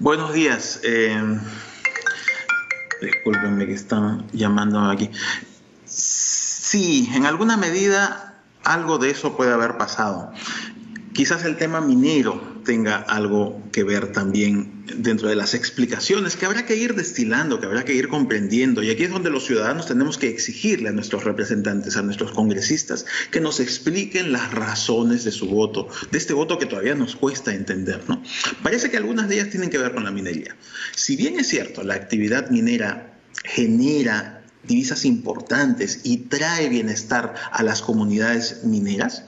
Buenos días. Discúlpenme que están llamando aquí. Sí, en alguna medida algo de eso puede haber pasado. Quizás el tema minero tenga algo que ver también dentro de las explicaciones que habrá que ir destilando, que habrá que ir comprendiendo. Y aquí es donde los ciudadanos tenemos que exigirle a nuestros representantes, a nuestros congresistas, que nos expliquen las razones de su voto, de este voto que todavía nos cuesta entender, ¿no? Parece que algunas de ellas tienen que ver con la minería. Si bien es cierto, la actividad minera genera divisas importantes y trae bienestar a las comunidades mineras,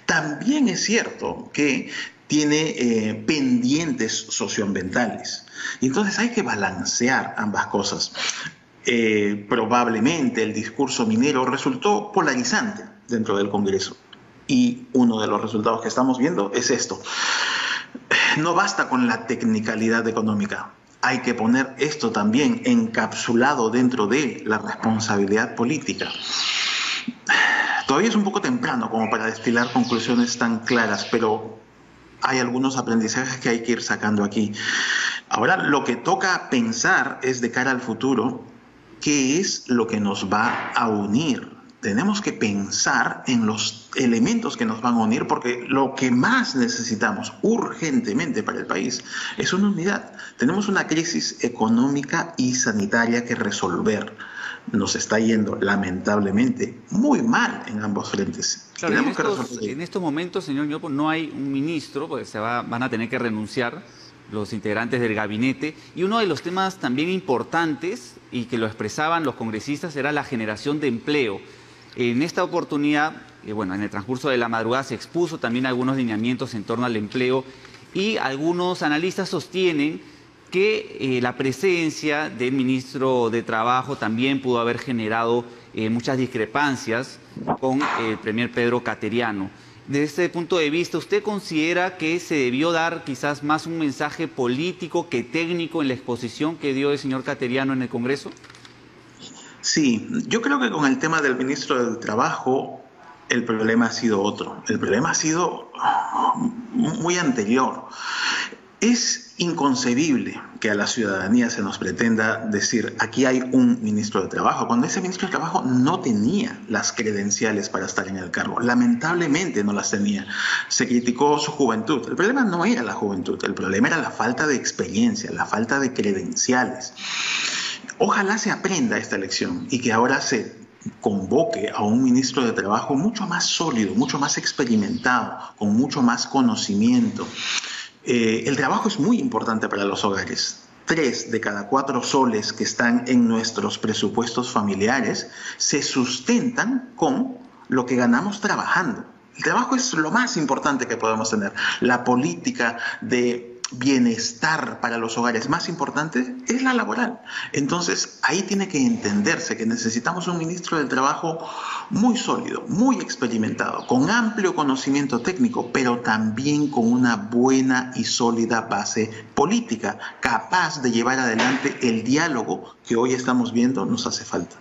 también es cierto que tiene pendientes socioambientales. Y entonces hay que balancear ambas cosas. Probablemente el discurso minero resultó polarizante dentro del Congreso. Y uno de los resultados que estamos viendo es esto. No basta con la tecnicalidad económica. Hay que poner esto también encapsulado dentro de la responsabilidad política. Todavía es un poco temprano como para destilar conclusiones tan claras, pero hay algunos aprendizajes que hay que ir sacando aquí. Ahora, lo que toca pensar es de cara al futuro, ¿qué es lo que nos va a unir? Tenemos que pensar en los elementos que nos van a unir, porque lo que más necesitamos urgentemente para el país es una unidad. Tenemos una crisis económica y sanitaria que resolver. Nos está yendo, lamentablemente, muy mal en ambos frentes. Claro, Tenemos que resolver. en estos momentos, señor Ñopo, no hay un ministro, porque van a tener que renunciar los integrantes del gabinete. Y uno de los temas también importantes, y que lo expresaban los congresistas, era la generación de empleo. En esta oportunidad, bueno, en el transcurso de la madrugada se expuso también algunos lineamientos en torno al empleo y algunos analistas sostienen que la presencia del ministro de Trabajo también pudo haber generado muchas discrepancias con el premier Pedro Cateriano. Desde este punto de vista, ¿usted considera que se debió dar quizás más un mensaje político que técnico en la exposición que dio el señor Cateriano en el Congreso? Sí, yo creo que con el tema del ministro del Trabajo el problema ha sido otro. El problema ha sido muy anterior. Es inconcebible que a la ciudadanía se nos pretenda decir aquí hay un ministro de Trabajo, cuando ese ministro de Trabajo no tenía las credenciales para estar en el cargo. Lamentablemente no las tenía. Se criticó su juventud. El problema no era la juventud, el problema era la falta de experiencia, la falta de credenciales. Ojalá se aprenda esta lección y que ahora se convoque a un ministro de Trabajo mucho más sólido, mucho más experimentado, con mucho más conocimiento. El trabajo es muy importante para los hogares. 3 de cada 4 soles que están en nuestros presupuestos familiares se sustentan con lo que ganamos trabajando. El trabajo es lo más importante que podemos tener. La política de bienestar para los hogares más importante es la laboral. Entonces, ahí tiene que entenderse que necesitamos un ministro del Trabajo muy sólido, muy experimentado, con amplio conocimiento técnico, pero también con una buena y sólida base política, capaz de llevar adelante el diálogo que hoy estamos viendo nos hace falta.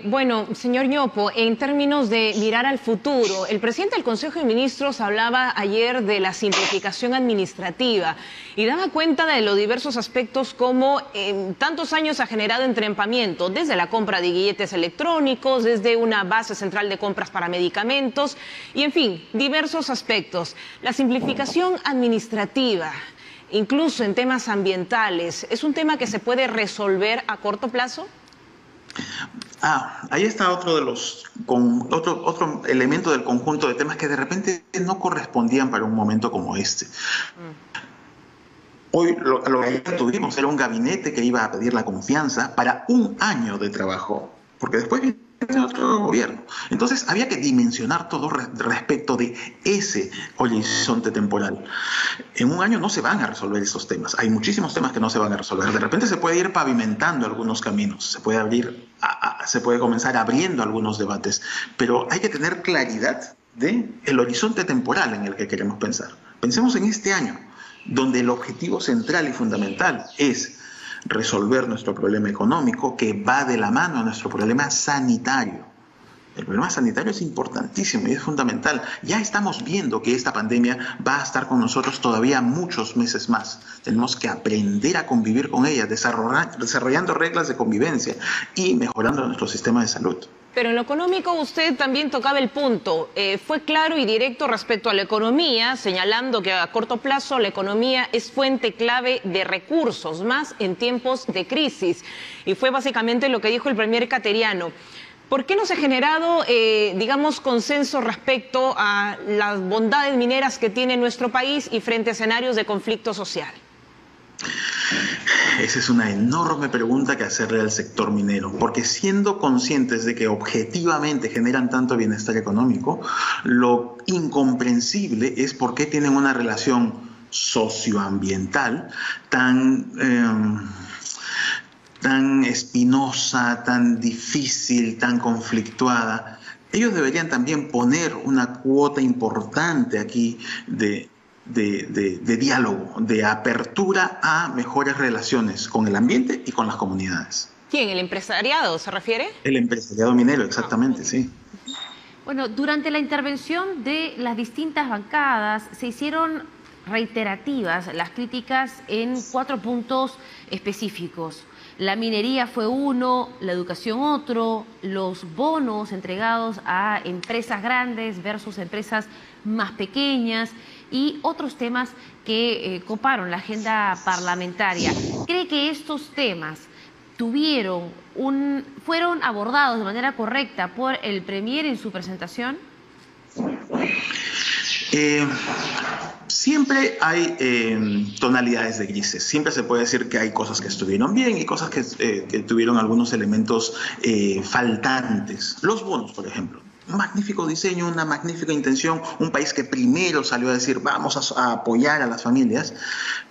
Bueno, señor Ñopo, en términos de mirar al futuro, el presidente del Consejo de Ministros hablaba ayer de la simplificación administrativa y daba cuenta de los diversos aspectos como en tantos años ha generado entrenamiento, desde la compra de billetes electrónicos, desde una base central de compras para medicamentos y, en fin, diversos aspectos. La simplificación administrativa, incluso en temas ambientales, ¿es un tema que se puede resolver a corto plazo? Ahí está otro elemento del conjunto de temas que de repente no correspondían para un momento como este. Hoy lo que tuvimos era un gabinete que iba a pedir la confianza para un año de trabajo, porque después viene otro gobierno. Entonces había que dimensionar todo respecto de ese horizonte temporal. En un año no se van a resolver esos temas. Hay muchísimos temas que no se van a resolver. De repente se puede ir pavimentando algunos caminos, se puede comenzar abriendo algunos debates, pero hay que tener claridad del horizonte temporal en el que queremos pensar. Pensemos en este año, donde el objetivo central y fundamental es resolver nuestro problema económico, que va de la mano a nuestro problema sanitario. El problema sanitario es importantísimo y es fundamental. Ya estamos viendo que esta pandemia va a estar con nosotros todavía muchos meses más. Tenemos que aprender a convivir con ella, desarrollando reglas de convivencia y mejorando nuestro sistema de salud. Pero en lo económico usted también tocaba el punto. Fue claro y directo respecto a la economía, señalando que a corto plazo la economía es fuente clave de recursos, más en tiempos de crisis. Y fue básicamente lo que dijo el premier cateriano. ¿Por qué no se ha generado, digamos, consenso respecto a las bondades mineras que tiene nuestro país y frente a escenarios de conflicto social? Esa es una enorme pregunta que hacerle al sector minero, porque siendo conscientes de que objetivamente generan tanto bienestar económico, lo incomprensible es por qué tienen una relación socioambiental tan espinosa, tan difícil, tan conflictuada. Ellos deberían también poner una cuota importante aquí de diálogo, de apertura a mejores relaciones con el ambiente y con las comunidades. ¿Quién? ¿El empresariado se refiere? El empresariado minero, exactamente, sí. Bueno, durante la intervención de las distintas bancadas se hicieron reiterativas las críticas en 4 puntos específicos. La minería fue uno, la educación otro, los bonos entregados a empresas grandes versus empresas más pequeñas y otros temas que coparon la agenda parlamentaria. ¿Cree que estos temas fueron abordados de manera correcta por el premier en su presentación? Siempre hay tonalidades de grises. Siempre se puede decir que hay cosas que estuvieron bien y cosas que tuvieron algunos elementos faltantes. Los bonos, por ejemplo. Un magnífico diseño, una magnífica intención, un país que primero salió a decir vamos a apoyar a las familias,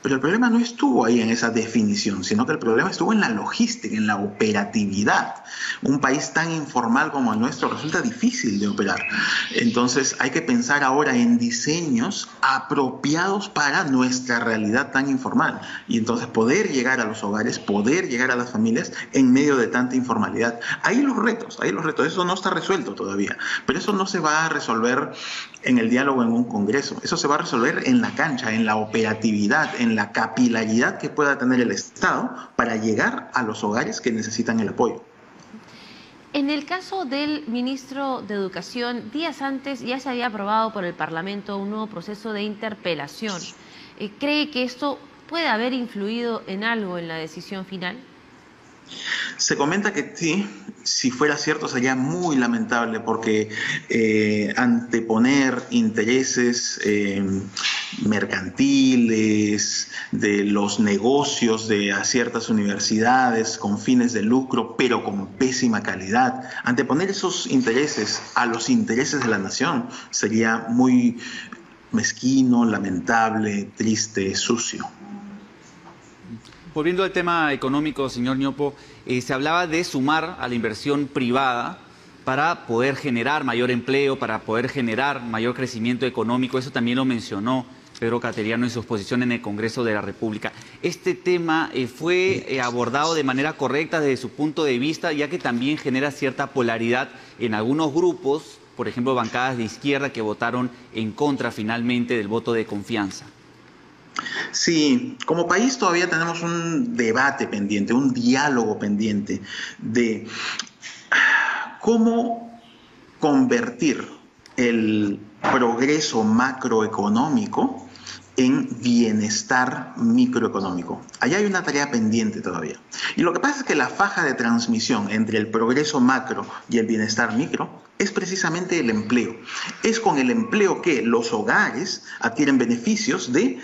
pero el problema no estuvo ahí en esa definición, sino que el problema estuvo en la logística, en la operatividad. Un país tan informal como el nuestro resulta difícil de operar. Entonces hay que pensar ahora en diseños apropiados para nuestra realidad tan informal y entonces poder llegar a los hogares, poder llegar a las familias en medio de tanta informalidad. Ahí los retos, eso no está resuelto todavía. Pero eso no se va a resolver en el diálogo en un congreso, eso se va a resolver en la cancha, en la operatividad, en la capilaridad que pueda tener el Estado para llegar a los hogares que necesitan el apoyo. En el caso del ministro de Educación, días antes ya se había aprobado por el Parlamento un nuevo proceso de interpelación. ¿Cree que esto puede haber influido en algo en la decisión final? Se comenta que sí, si fuera cierto sería muy lamentable porque anteponer intereses mercantiles, de los negocios de a ciertas universidades con fines de lucro, pero con pésima calidad, anteponer esos intereses a los intereses de la nación sería muy mezquino, lamentable, triste, sucio. Volviendo al tema económico, señor Ñopo, se hablaba de sumar a la inversión privada para poder generar mayor empleo, para poder generar mayor crecimiento económico. Eso también lo mencionó Pedro Cateriano en su exposición en el Congreso de la República. ¿Este tema fue abordado de manera correcta desde su punto de vista, ya que también genera cierta polaridad en algunos grupos, por ejemplo, bancadas de izquierda que votaron en contra finalmente del voto de confianza? Sí, como país todavía tenemos un debate pendiente, un diálogo pendiente de cómo convertir el progreso macroeconómico en bienestar microeconómico. Allá hay una tarea pendiente todavía. Y lo que pasa es que la faja de transmisión entre el progreso macro y el bienestar micro es precisamente el empleo. Es con el empleo que los hogares adquieren beneficios de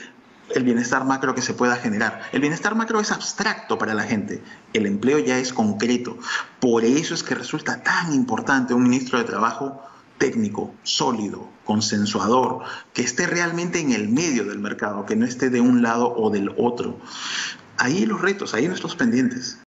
el bienestar macro que se pueda generar. El bienestar macro es abstracto para la gente, el empleo ya es concreto. Por eso es que resulta tan importante un ministro de Trabajo técnico, sólido, consensuador, que esté realmente en el medio del mercado, que no esté de un lado o del otro. Ahí los retos, ahí nuestros pendientes.